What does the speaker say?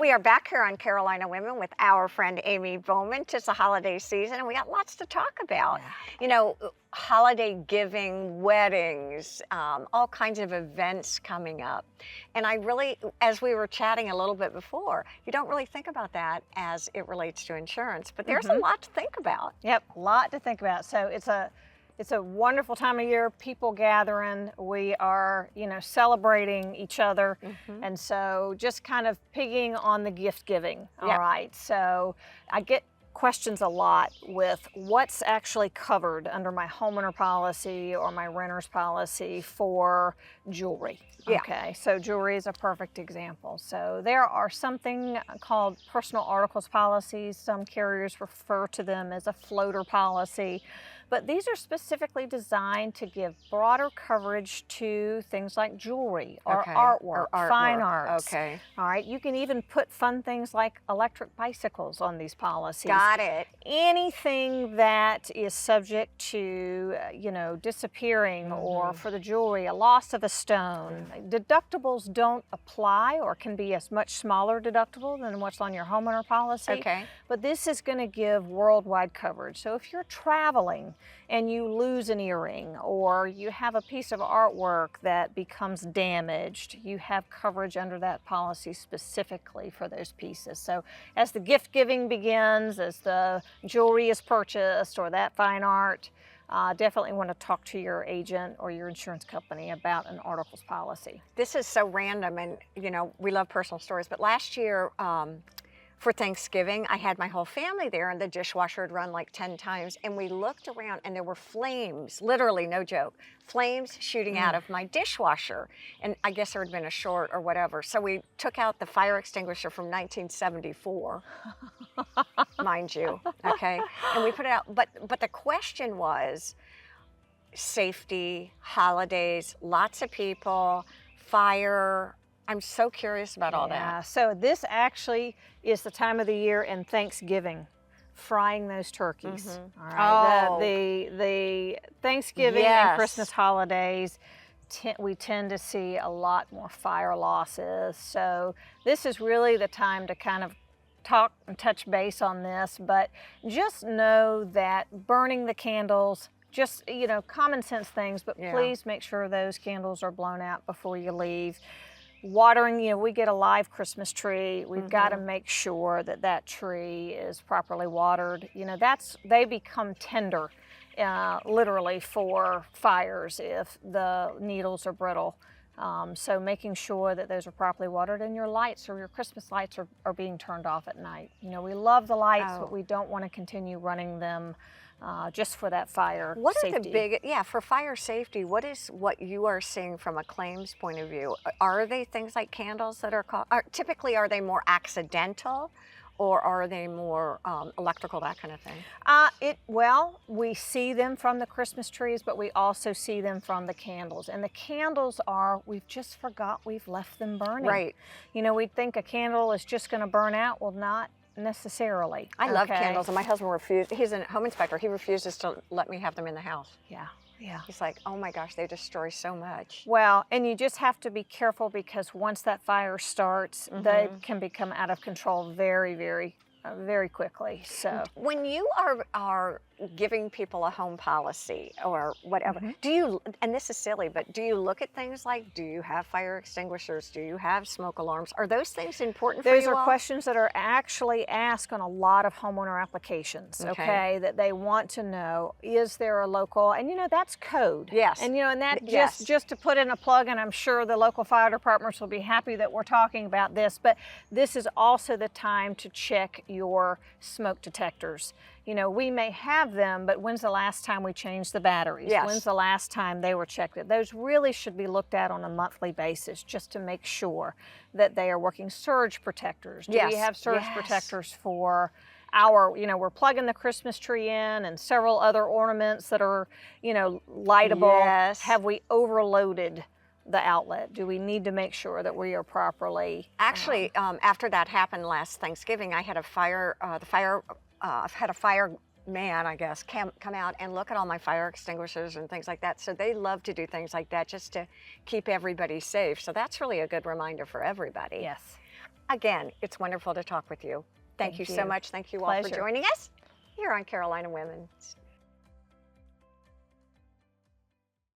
We are back here on Carolina Women with our friend Amy Bowman. It's the holiday season and we got lots to talk about. Yeah. You know, holiday giving, weddings, all kinds of events coming up. And I really, as we were chatting a little bit before, you don't really think about that as it relates to insurance, but there's a lot to think about. Yep, a lot to think about. So it's a wonderful time of year, people gathering. We are, celebrating each other. And so just kind of pigging on the gift giving. All right. So I get questions a lot with what's actually covered under my homeowner policy or my renter's policy for jewelry. Yeah. Okay, so jewelry is a perfect example. So there are something called personal articles policies. Some carriers refer to them as a floater policy, but these are specifically designed to give broader coverage to things like jewelry or artwork, fine arts. Okay. All right, you can even put fun things like electric bicycles on these policies. Got it. Anything that is subject to, disappearing or for the jewelry, a loss of a stone. Deductibles don't apply or can be a much smaller deductible than what's on your homeowner policy. Okay. But this is going to give worldwide coverage. So if you're traveling and you lose an earring or you have a piece of artwork that becomes damaged, you have coverage under that policy specifically for those pieces. So as the gift giving begins, as the jewelry is purchased or that fine art, definitely want to talk to your agent or your insurance company about an articles policy. This is so random, and we love personal stories, but last year for Thanksgiving, I had my whole family there and the dishwasher had run like 10 times, and we looked around and there were flames, literally, no joke, flames shooting out of my dishwasher. And I guess there had been a short or whatever. So we took out the fire extinguisher from 1974, mind you, okay? And we put it out, but the question was safety, holidays, lots of people, fire. I'm so curious about all that. So this actually is the time of the year in Thanksgiving, frying those turkeys. All right. The Thanksgiving and Christmas holidays, we tend to see a lot more fire losses. So this is really the time to kind of talk and touch base on this, but just know that burning the candles, just, common sense things, but please make sure those candles are blown out before you leave. Watering, we get a live Christmas tree. We've got to make sure that that tree is properly watered. They become tender, literally, for fires if the needles are brittle. So making sure that those are properly watered and your lights or your Christmas lights are being turned off at night. We love the lights, but we don't want to continue running them just for that fire safety. What are the big, for fire safety, what is what you are seeing from a claims point of view? Are they things like candles that are called, typically are they more accidental? Or are they more electrical, that kind of thing? Well, we see them from the Christmas trees, but we also see them from the candles. And the candles we've just forgot we've left them burning. Right. We'd think a candle is just going to burn out. Well, not necessarily. I love candles, and my husband refused. He's a home inspector. He refuses to let me have them in the house. Yeah. He's like, oh my gosh, they destroy so much. Well, and you just have to be careful because once that fire starts, they can become out of control very, very, very quickly. So when you are giving people a home policy or whatever, do you, and this is silly, but do you look at things like, do you have fire extinguishers? Do you have smoke alarms? Are those things important for you all? Those are questions that are actually asked on a lot of homeowner applications, okay? That they want to know, is there a local, and that's code. Yes. And and that just to put in a plug, and I'm sure the local fire departments will be happy that we're talking about this, but this is also the time to check your smoke detectors. We may have them, but when's the last time we changed the batteries? Yes. When's the last time they were checked? Those really should be looked at on a monthly basis just to make sure that they are working. Surge protectors. Do we have surge protectors for we're plugging the Christmas tree in and several other ornaments that are, lightable. Yes. Have we overloaded the outlet? Do we need to make sure that we are properly? Actually, after that happened last Thanksgiving, I had a fireman, I guess, come out and look at all my fire extinguishers and things like that. So they love to do things like that just to keep everybody safe. So that's really a good reminder for everybody. Yes. Again, it's wonderful to talk with you. Thank you so much. Thank you all for Pleasure. joining us here on Carolina Women's.